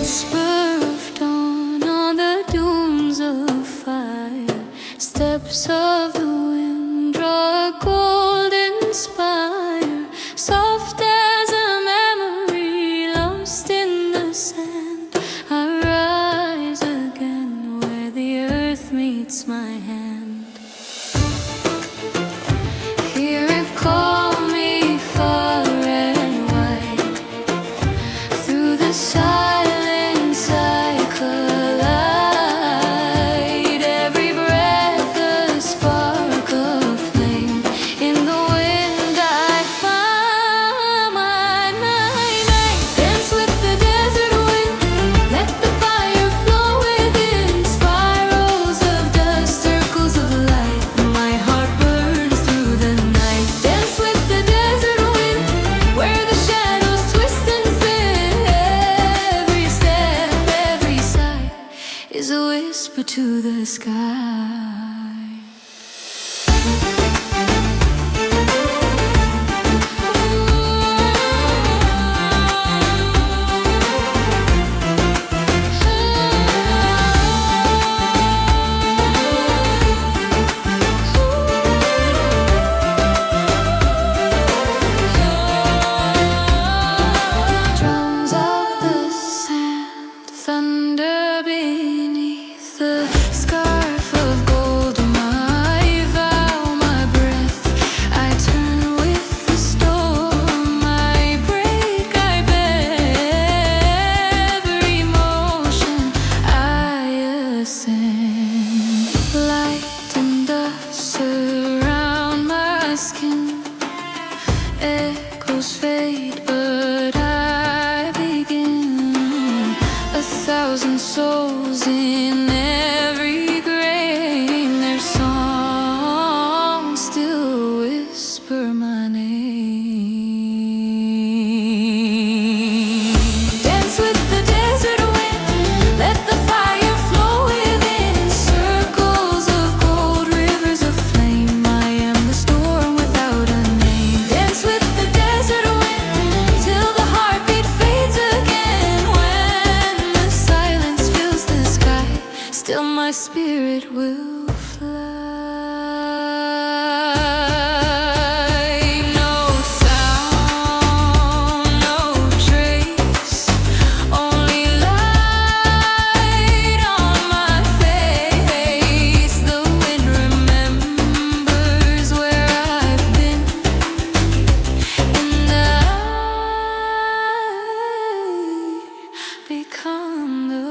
Spur of dawn on the dunes of fire, steps of the wind draw a golden spire, soft as a memory lost in the sand. I rise again where the earth meets my hand. Hear it call me far and wide through the silence. Is a whisper to the sky. Drums of the sand, thunder beneath the scarf of gold. My vow, my breath, I turn with the storm. I break, I bear every motion. I ascend. Light and dust surround my skin. Echoes fade, but I begin. 1,000 souls in every grain, their songs still whisper my name. Dance with the desert wind, let the fire flow within. Circles of gold, rivers of flame, I am the storm without a name. Dance with the desert wind till the heartbeat fades again. When the silence fills the sky, still my spirit will fly. No sound, no trace, only light on my face. The wind remembers where I've been, and I become the